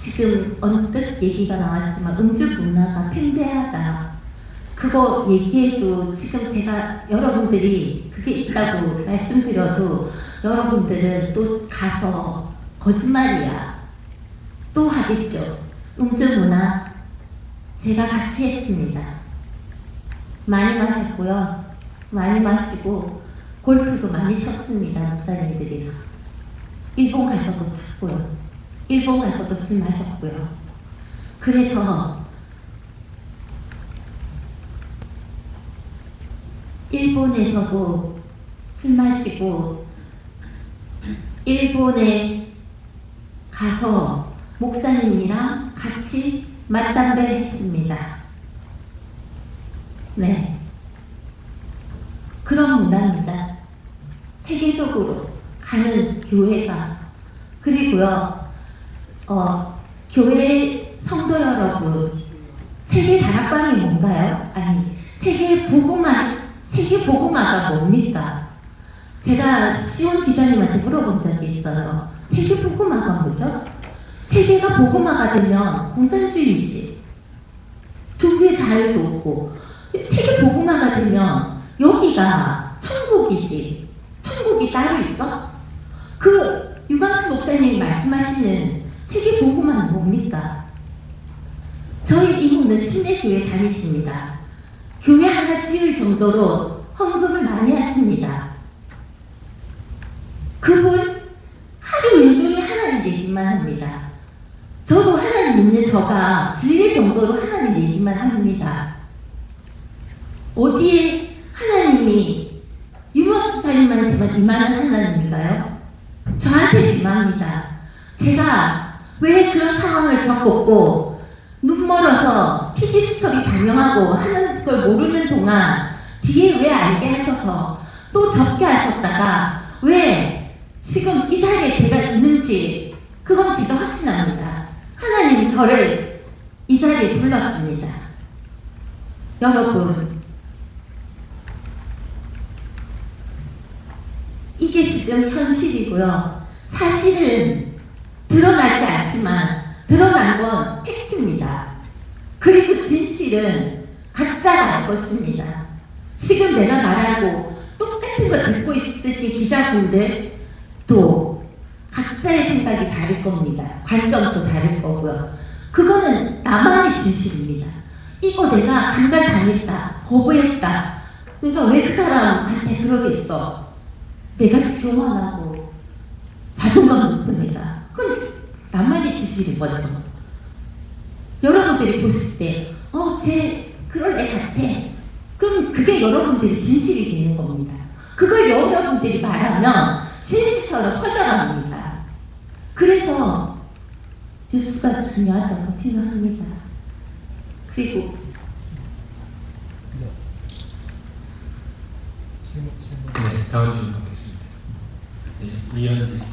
지금 언뜻 얘기가 나왔지만 음주 문화가 팽배하다. 그거 얘기해도 지금 제가 여러분들이 그게 있다고 말씀드려도 여러분들은 또 가서 거짓말이야 또 하겠죠. 음주 문화 제가 같이 했습니다. 많이 마셨고요. 많이 마시고 골프도 많이 쳤습니다. 목사님들이랑. 일본 가서도 쳤고요. 일본 가서도 술 마셨고요. 그래서 일본에서도 술 마시고 일본에 가서 목사님이랑 같이 맞담배 했습니다. 네. 그런 문화입니다. 세계적으로 가는 교회가. 그리고요, 교회 성도 여러분, 세계 다락방이 뭔가요? 아니, 세계 복음화가 뭡니까? 제가 시온 기자님한테 물어본 적이 있어요. 세계 복음화가 뭐죠? 세계가 복음화가 되면 공산주의지. 종교의 자유도 없고, 세계 복음화가 되면 여기가 천국이지. 천국이 따로 있어? 그 유광수 목사님이 말씀하시는 세계 복음화는 뭡니까? 저희 이모는 신내교회 다니십니다. 교회 하나 지을 정도로 헌금을 많이 하십니다. 그분 하루 종일 하나님 얘기만 합니다. 저도 하나님 믿는 저가 질릴 정도로 하나님 얘기만 합니다. 어디에 하나님이 유머스타님한테만 이만한 하나님인가요? 저한테 이만합니다. 제가 왜 그런 상황을 겪었고 눈 멀어서 PD 스톱이 반영하고 하는 걸 모르는 동안 뒤에 왜 알게 하셔서 또 적게 하셨다가 왜 지금 이 자리에 제가 있는지 그건 진짜 확신합니다. 하나님이 저를 이 자리에 불렀습니다. 여러분, 이게 지금 현실이고요. 사실은 드러나지 않지만 드러난 건 팩트입니다. 그리고 진실은 각자가 알 것입니다. 지금 내가 말하고 똑같은 거 듣고 있으신 기자분들도 각자의 생각이 다를 겁니다. 관점도 다를 거고요. 그거는 나만의 진실입니다. 이거 내가 강간당했다, 거부했다. 내가 왜 그 사람한테 그러겠어? 내가 교만하고 자존감 높은 애가. 그건 나만의 진실인 거죠. 여러분들이 보실 때, 쟤 그럴 애 같아. 그럼 그게 여러분들의 진실이 되는 겁니다. 그걸 여러분들이 말하면 진실처럼 퍼져갑니다. 그래서 뉴스가 중요하다고 생각합니다. 그리고 네, 다음 질문 받겠습니다. 네, 이현지.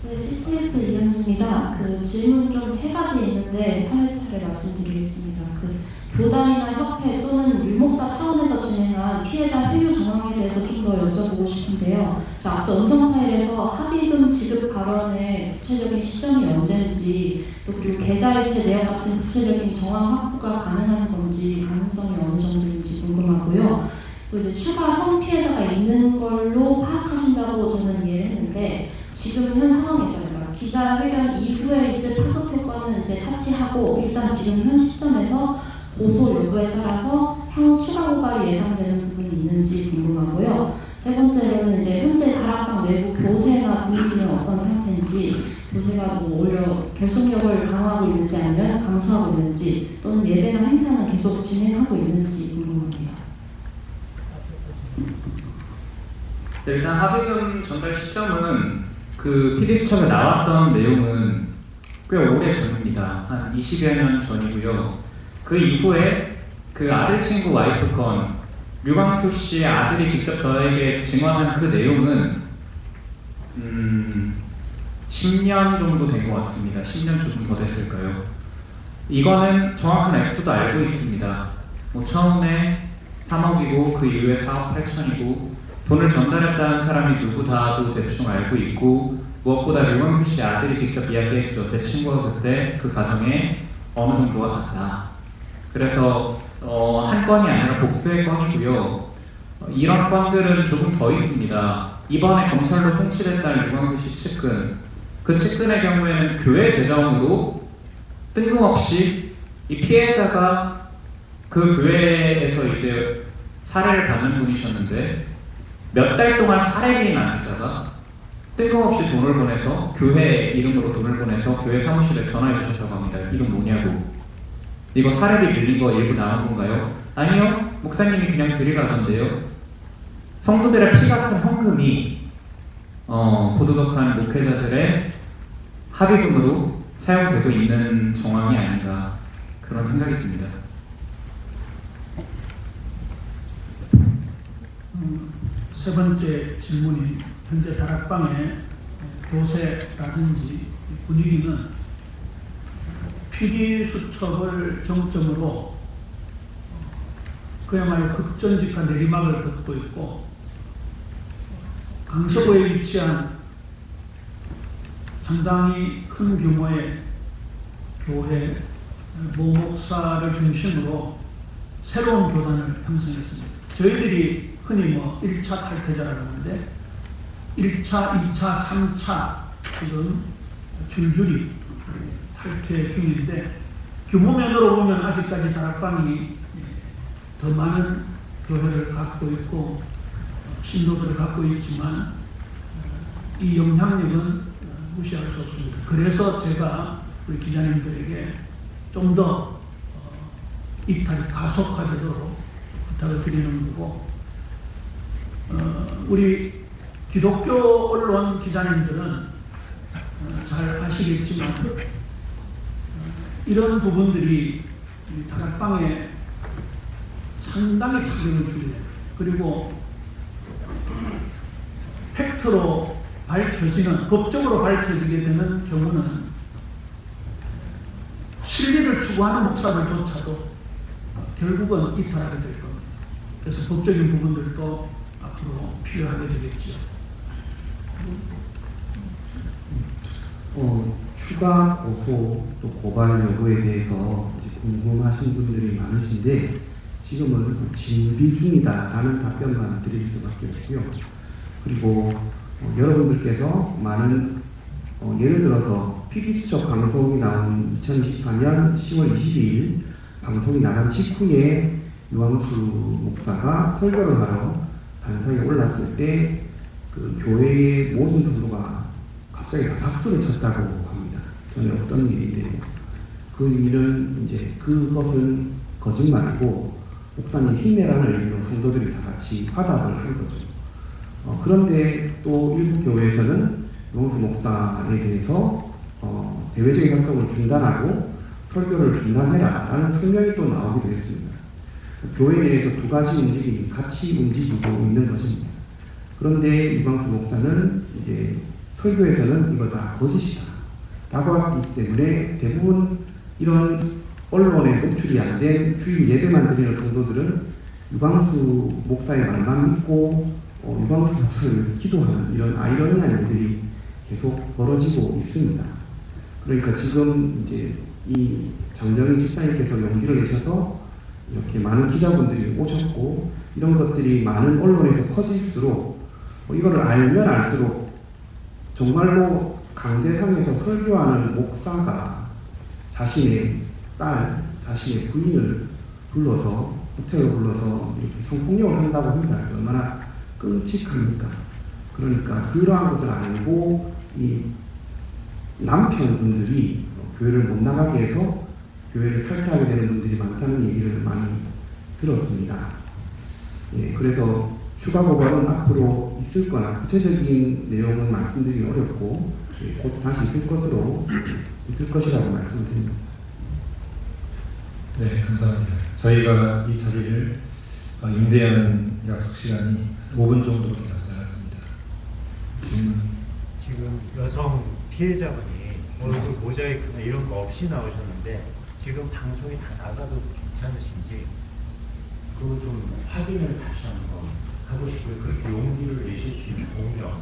네, CTS 이현주입니다. 그 질문 좀 세 가지 있는데 차례차례 말씀드리겠습니다. 그 교단이나 협회 또는 율목사 차원에서 진행한 피해자 회유 정황에 대해서 좀 더 여쭤보고 싶은데요. 앞서 음성 파일에서 합의금 지급 발언의 구체적인 시점이 언제인지, 또 그리고 계좌이체 내용 같은 구체적인 정황 확보가 가능한 건지, 가능성이 어느 정도인지 궁금하고요. 또 이제 추가 성 피해자가 있는 걸로 파악하신다고 저는 이해했는데, 지금 현 상황에서 기자회견 이후에 있을 파급 효과는 이제 차치하고 일단 지금 현 시점에서 고소 여부에 따라서 향후 추가 고발이 예상되는 부분이 있는지 궁금하고요. 세 번째로는 이제 현재 다락방 내부 교세나 분위기는 어떤 상태인지, 교세가 뭐 오히려 결속력을 강화하고 있는지 아니면 감소하고 있는지, 또는 예배나 행사는 계속 진행하고 있는지 궁금합니다. 네, 일단 합의금 전달 시점은 그 PD수첩에 나왔던 내용은 꽤 오래 전입니다. 한 20여 년 전이고요. 그 이후에 그 아들 친구 와이프 건 류광수 씨의 아들이 직접 저에게 증언한 그 내용은 10년 정도 된 것 같습니다. 10년 조금 더 됐을까요? 이거는 정확한 액수도 알고 있습니다. 뭐 처음에 3억이고 그 이후에 4억 8천이고 돈을 전달했다는 사람이 누구다도 대충 알고 있고 무엇보다 류광수 씨 아들이 직접 이야기했죠. 제 친구가 그때 그 가정에 어느 정도가 갔다. 그래서 한 건이 아니라 복수의 건이고요. 이런 건들은 조금 더 있습니다. 이번에 검찰로 송치됐다는 류광수 씨 측근, 그 측근의 경우에는 교회 재정으로 뜬금없이 이 피해자가 그 교회에서 이제 사례를 받는 분이셨는데 몇 달 동안 사례비는 안 주다가 뜬금없이 돈을 보내서 교회 이름으로 돈을 보내서 교회 사무실에 전화해 주셨다고 합니다. 이름 뭐냐고. 이거 사례비 밀린 거 일부 나온 건가요? 아니요. 목사님이 그냥 들이가던데요. 성도들의 피 같은 헌금이 부도덕한 목회자들의 합의금으로 사용되고 있는 정황이 아닌가 그런 생각이 듭니다. 세 번째 질문이 현재 다락방의 교세라든지 분위기는 PD 수첩을 정점으로 그야말로 극전직한 내리막을 걷고 있고 강서구에 위치한 상당히 큰 규모의 교회 모 목사를 중심으로 새로운 교단을 형성했습니다. 저희들이 흔히 1차 탈퇴자라고 하는데 1차, 2차, 3차 지금 줄줄이 탈퇴 중인데 규모면으로 보면 아직까지 다락방이 더 많은 교회를 갖고 있고 신도들을 갖고 있지만 이 영향력은 무시할 수 없습니다. 그래서 제가 우리 기자님들에게 좀 더 이탈이 가속화되도록 부탁을 드리는 거고 우리 기독교 언론 기자님들은 잘 아시겠지만 이런 부분들이 다락방에 상당히 타격을 주고 그리고 팩트로 밝혀지는 법적으로 밝혀지게 되는 경우는 진리를 추구하는 목사들조차도 결국은 이탈하게 될 겁니다. 그래서 법적인 부분들도 앞으로 필요하게 되겠죠. 추가 고소 또 고발 여부에 대해서 이제 궁금하신 분들이 많으신데 지금은 진비 중이다라는 답변만 드릴 수밖에 없고요. 그리고 여러분들께서 많은 예를 들어서 PD수첩 방송이 나온 2024년 10월 22일 방송이 나간 직후에 유광수 목사가 설교를 하러 단상에 올랐을 때 그 교회의 모든 성도가 갑자기 박수를 쳤다고 합니다. 전에 어떤 일인데 그 일은 이제 그것은 거짓말이고 목사님 힘내라는 의미로 성도들이 다 같이 화답을 한 거죠. 그런데 또 일부 교회에서는 유광수 목사에 대해서 대외적인 활동을 중단하고 설교를 중단해라 라는 성명이 또 나오기도 했습니다. 교회 내에서 두 가지 움직임이 같이 움직이고 있는 것입니다. 그런데 유광수 목사는 이제 설교에서는 이거 다 거짓이다 라고 하기 때문에 대부분 이런 언론에 노출이 안 된 주일 예배만 드리는 성도들은 유광수 목사의 말만 믿고 유광수 목사를 기도하는 이런 아이러니한 일들이 계속 벌어지고 있습니다. 그러니까 지금 이제 이 장정희 집사님께서 용기를 내셔서 이렇게 많은 기자분들이 오셨고 이런 것들이 많은 언론에서 퍼질수록 이거를 알면 알수록 정말로 강대상에서 설교하는 목사가 자신의 딸, 자신의 부인을 불러서 호텔을 불러서 이렇게 성폭력을 한다고 합니다. 얼마나 끔찍합니까? 그러니까 그러한 것을 알고 이 남편분들이 교회를 못 나가게 해서 교회를 탈퇴하게 되는 분들이 많다는 얘기를 많이 들었습니다. 예, 그래서 추가 고발은 앞으로 있을 거나 구체적인 내용은 말씀드리기 어렵고 곧 다시 있을 것이라고 말씀드립니다. 네, 감사합니다. 저희가 이 자리를 임대한 약속 시간이 5분 정도밖에 남지 않았습니다. 지금 여성 피해자분이 얼굴 모자이크나 이런 거 없이 나오셨는데 지금 방송이 다 나가도 괜찮으신지 그거 좀 확인을 다시 한번 하고 싶고 그렇게 용기를 내실 수 있는 공명,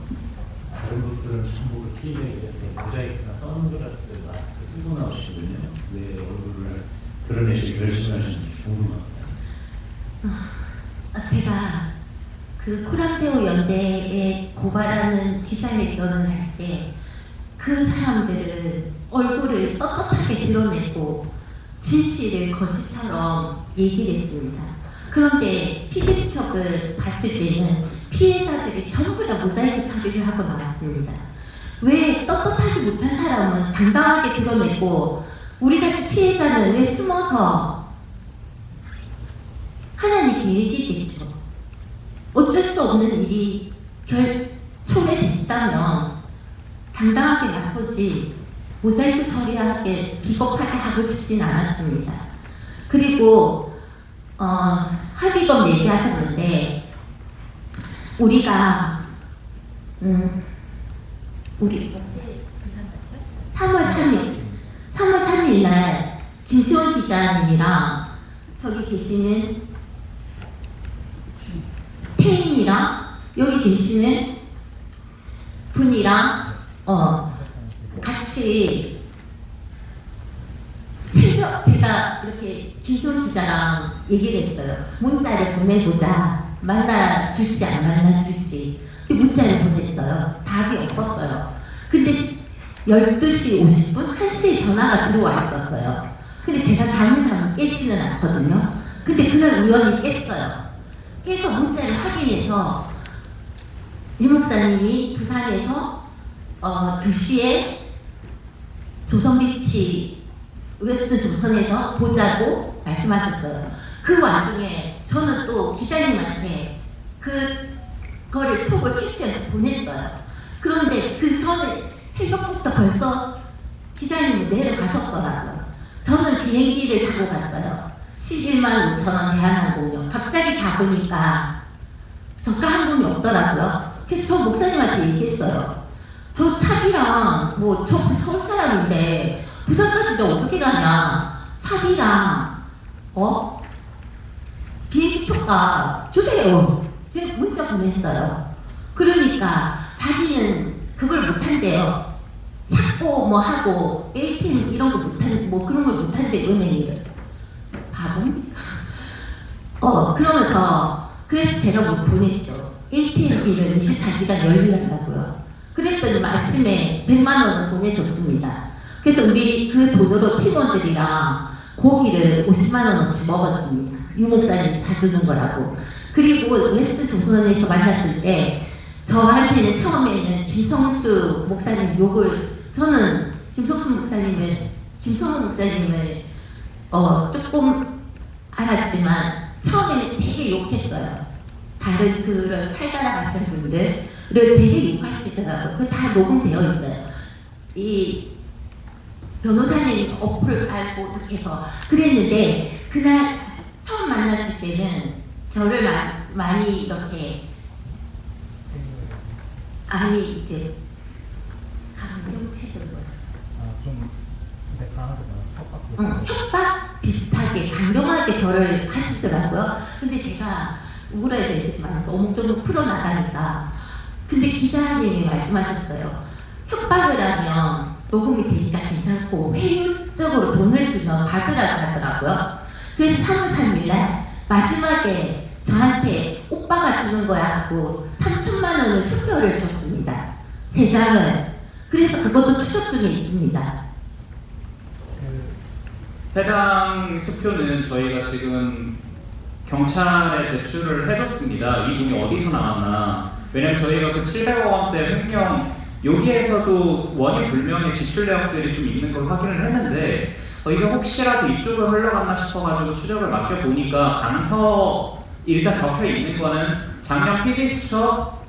다른 분들은 전부 그 피해자에 모자이크나 선글라스, 마스크 쓰고 나오시거든요. 왜 얼굴을 드러내시기 결심하셨는지 궁금합니다. 제가 그 코란데오 연대에 고발하는 기자회견을 할 때 그 사람들은 얼굴을 떳떳하게 드러내고 진실을 거짓처럼 얘기를 했습니다. 그런데 피디수첩을 봤을 때는 피해자들이 전부 다 모자이크 처리를 하고 나왔습니다. 왜 떳떳하지 못한 사람은 당당하게 드러내고 우리같이 피해자는 왜 숨어서 하나님께 얘기겠죠. 어쩔 수 없는 일이 결초에 됐다면 당당하게 나서지 모자이크 처리하게 비겁하게 하고 싶진 않았습니다. 그리고 합의금 얘기하셨는데 우리가 우리 3월 3일 날 김시원 기자님이랑 저기 계시는 태인이랑 여기 계시는 분이랑 같이 새벽 제가 이렇게 김시원 기자랑 얘기를 했어요. 문자를 보내보자. 만나줄지 안 만나줄지. 문자를 보냈어요. 답이 없었어요. 근데 12시 50분, 1시에 전화가 들어와 있었어요. 근데 제가 잠을 깨지는 않거든요. 근데 그날 우연히 깼어요. 깨서 문자를 확인해서 유 목사님이 부산에서 2시에 조선비치 웨스트 조선에서 보자고 말씀하셨어요. 그 와중에 저는 또 기자님한테 그거를 톡을 캐치해서 보냈어요. 그런데 그 전에 새벽부터 벌써 기자님이 내려가셨더라고요. 저는 비행기를 타고 갔어요. 11만 5천 원 대한항공요. 갑자기 가보니까 저가 항공이 없더라고요. 그래서 저 목사님한테 얘기했어요. 저 차비랑 저 서울 사람인데 부산까지 저 어떻게 가냐. 차비랑 비행기표가 주세요. 제가 문자 보냈어요. 그러니까 자기는 그걸 못한대요. 찾고 뭐 하고 ATM 이런 거 못하는 그런 걸 못한대 은행을. 바보입니까? 그러면서 그래서 제가 못 보냈죠. ATM기를 24시간 열리한다고요. 그랬더니 아침에 100만 원을 보내줬습니다. 그래서 우리 그 돈으로 팀원들이랑 고기를 50만 원어치 먹었습니다. 유 목사님이 사주는 거라고. 그리고 웨스트 조선에서 만났을 때 저한테는 처음에는 김성수 목사님 욕을, 저는 김성수 목사님을 조금 알았지만 처음에는 되게 욕했어요. 다른 그런 팔달아가신 분들을 되게 욕하시더라고요. 그거 다 녹음되어 있어요. 이 변호사님 어플을 알고 해서 그랬는데 그날 처음 만났을 때는 저를 많이 이렇게 이제 강경책을 협박 비슷하게 강경하게 저를 하시더라고요. 근데 제가 우울해야 되지만 너무 좀 풀어나가니까. 근데 기자님이 말씀하셨어요. 협박을 하면 녹음이 되니까 괜찮고 회유적으로 돈을 주면 받으라고 하더라고요. 그래서 3월 3일날 마지막에 저한테 오빠가 주는 거야 하고 3천만 원을 수표를 줬습니다. 3장을. 그래서 그것도 추적 중에 있습니다. 해당 수표는 저희가 지금 경찰에 제출을 해줬습니다. 이 돈이 어디서 나왔나. 왜냐면 저희가 그 700억 원대 횡령, 여기에서도 원인 불명의 지출 내역들이 좀 있는 걸 확인을 했는데 이게 혹시라도 이쪽으로 흘러갔나 싶어가지고 추적을 맡겨보니까 강서 일단 적혀 있는 거는 작년 PD수첩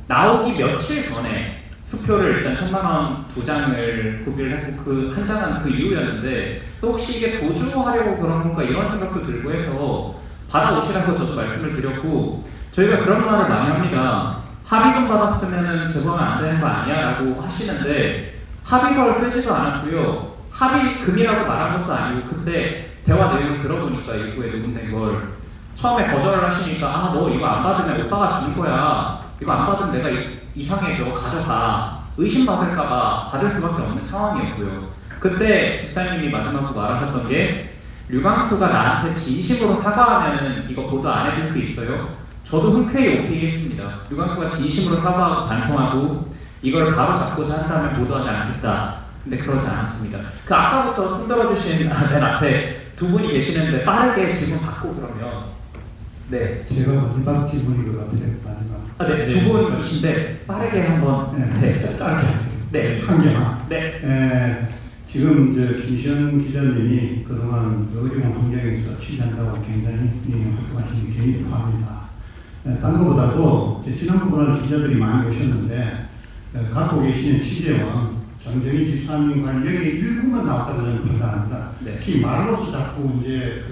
나오기 며칠 전에 수표를 일단 1,000만 원 2장을 구비를 했고 그 한 장은 그 이후였는데 또 혹시 이게 도주하려고 그런 건가 이런 생각도 들고 해서 받아오시라고 저도 말씀을 드렸고 저희가 그런 말을 많이 합니다. 합의금 받았으면 제보하면 안 되는 거 아니야? 라고 하시는데 합의서를 쓰지도 않았고요. 합의금이라고 말한 것도 아니고 그때 대화 내용을 들어보니까 이후에 녹음된 걸 처음에 거절을 하시니까 아 너 이거 안 받으면 오빠가 준 거야. 이거 안 받으면 내가 이상해져 가져가. 의심받을까봐 받을 수밖에 없는 상황이었고요. 그때 집사님이 마지막으로 말하셨던 게 류광수가 나한테 진심으로 사과하면 이거 보도 안 해줄 수 있어요? 저도 흔쾌히 오케이 했습니다. 류광수가 진심으로 사과하고 반성하고 이걸 바로 잡고자 한다면 보도하지 않겠다. 근데 그러지 않았습니다. 그 아까부터 흔들어주신 맨 앞에 두 분이 계시는데 빠르게 질문 받고 그러면 네. 제가 마지막 질문인 것 같아요. 마지막. 네, 두 분이신데 빠르게 한번 짧게 네. 한 개만. 네. 지금 김시현 기자님이 그동안 어려운 환경에서 취재한다고 굉장히 활동하시는 게 굉장히 고맙습니다. 딴 것보다도 지난번보다는 기자들이 많이 오셨는데 갖고 계시는 취재원 정정희 집사님 관련 여기 일부만 나왔다고 저는 판단합니다. 네. 특히 말로서 자꾸 이제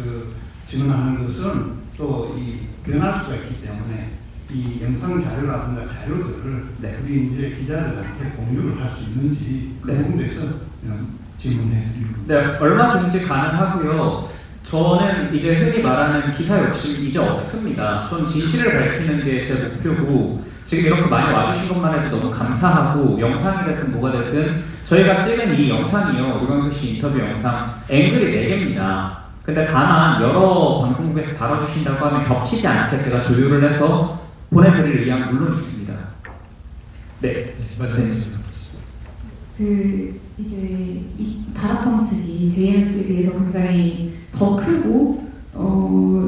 증언하는 것은 또 변할 수가 있기 때문에 이 영상 자료라든가 자료들을 네. 우리 이제 기자들한테 공유를 할 수 있는지 그 네. 부분에서 질문해 드리고. 네, 얼마든지 가능하고요. 저는 이제 흔히 말하는 기사 욕심이 이제 없습니다. 전 진실을 밝히는 게 제 목표고 지금 이렇게 많이 와주신 것만 해도 너무 감사하고 영상이 됐든 뭐가 됐든 저희가 찍은 이 영상이요. 류광수 씨 인터뷰 영상 앵글이 4개입니다. 근데 다만 여러 방송국에서 다뤄주신다고 하면 겹치지 않게 제가 조율을 해서 보내드릴 의향 물론 있습니다. 네. 이제 이 다락방 측이 JMS에 비해서 굉장히 더 크고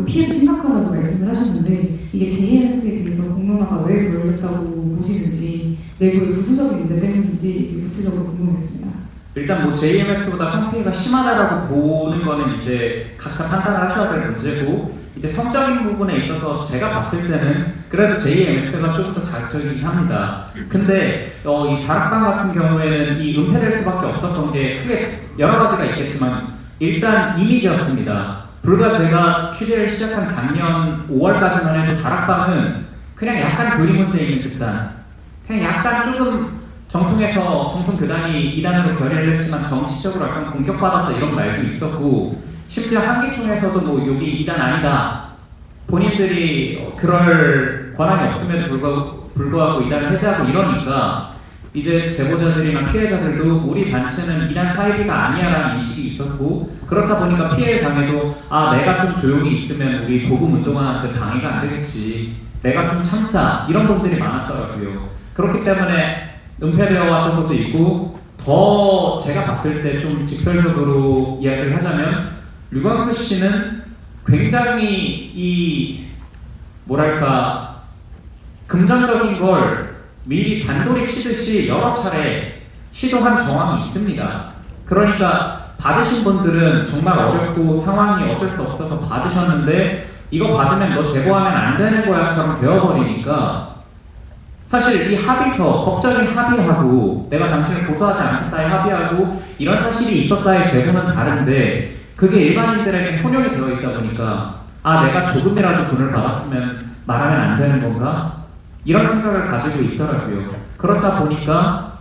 피해가 심각하다고 말씀을 하셨는데 이게 JMS에 비해서 공론화가 왜 덜렸다고 보시는지 내부의 부수적인 문제 때문인지 구체적으로 궁금했습니다. 일단 뭐 JMS보다 성피해가 심하다라고 보는 거는 이제 각자 판단을 하셔야 될 문제고 이제 성적인 부분에 있어서 제가 봤을 때는 그래도 JMS가 조금 더 자극적이긴 합니다. 근데 이 다락방 같은 경우에는 이 은폐될 수밖에 없었던 게 크게 여러 가지가 있겠지만 일단 이미지였습니다. 불과 제가 취재를 시작한 작년 5월까지만 해도 다락방은 그냥 약간 교리 문제 있는 집단, 그냥 약간 조금 정통 교단이 이단으로 결의를 했지만 정치적으로 약간 공격받았다 이런 말도 있었고 심지어 한기총에서도 뭐 여기 이단 아니다 본인들이 그럴 권한이 없음에도 불구하고 이단을 해제하고 이러니까 이제 제보자들이나 피해자들도 우리 단체는 이단 사이비가 아니야라는 인식이 있었고 그렇다 보니까 피해 당해도 아 내가 좀 조용히 있으면 우리 보금운동한테 방해가 안 되겠지 내가 좀 참자 이런 분들이 많았더라고요. 그렇기 때문에 은폐되어 왔던 것도 있고 더 제가 봤을 때 좀 직설적으로 이야기를 하자면 류광수 씨는 굉장히 이 뭐랄까 금전적인 걸 미리 단돌이 치듯이 여러 차례 시도한 정황이 있습니다. 그러니까 받으신 분들은 정말 어렵고 상황이 어쩔 수 없어서 받으셨는데 이거 받으면 너 제보하면 안 되는 거야처럼 되어버리니까 사실 이 합의서, 법적인 합의하고 내가 당신을 고소하지 않겠다에 합의하고 이런 사실이 있었다의 제보는 다른데 그게 일반인들에게 혼용이 되어 있다 보니까 아 내가 조금이라도 돈을 받았으면 말하면 안 되는 건가? 이런 생각을 가지고 있더라고요. 그렇다 보니까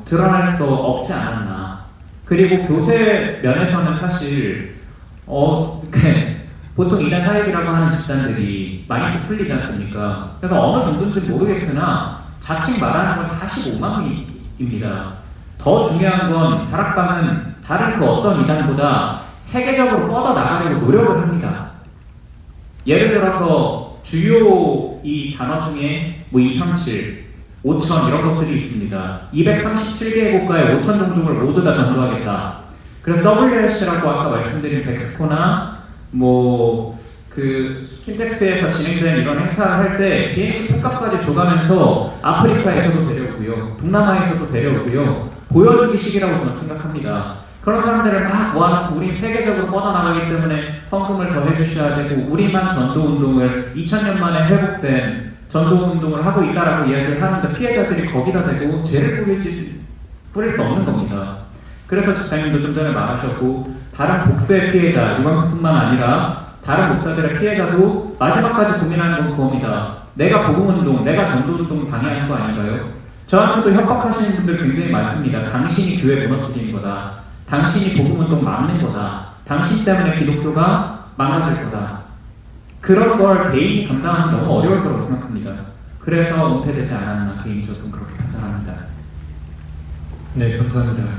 드러날 수 없지 않았나. 그리고 교세 면에서는 사실 보통 이단 사입이라고 하는 집단들이 많이 또 풀리지 않습니까? 그래서 어느 정도인지 모르겠으나 자칭 말하는 건 45만 명입니다. 더 중요한 건 다락방은 다른 그 어떤 이단보다 세계적으로 뻗어나가려고 노력을 합니다. 예를 들어서 주요 이 단어 중에 뭐 237, 5000 이런 것들이 있습니다. 237개의 국가의 5000 종족을 모두 다 전도하겠다. 그래서 WS라고 아까 말씀드린 백스코나 그 킨텍스에서 진행된 이런 행사를 할 때 비행기 표값까지 줘가면서 아프리카에서도 데려오고요, 동남아에서도 데려오고요, 보여주기식이라고 저는 생각합니다. 그런 사람들을 막 모아놓고 우리 세계적으로 뻗어나가기 때문에 헌금을 더 해주셔야 되고 우리만 전도운동을 2000년 만에 회복된 전도운동을 하고 있다라고 이야기를 하는데 피해자들이 거기다 대고 죄를 뿌릴 수 없는 겁니다. 그래서 집사님도 좀 전에 말하셨고 다른 복수의 피해자, 류광수뿐만 아니라 다른 목사들의 피해자도 마지막까지 고민하는 건 그겁니다. 내가 복음운동, 내가 전도운동 방해하는 거 아닌가요? 저한테도 협박하시는 분들 굉장히 많습니다. 당신이 교회 무너뜨리는 거다. 당신이 복음운동 막는 거다. 당신 때문에 기독교가 망가질 거다. 그런 걸 개인이 감당하기 너무 어려울 거라고 생각합니다. 그래서 은폐되지 않았나 개인적으로 그렇게 판단합니다. 네, 감사합니다.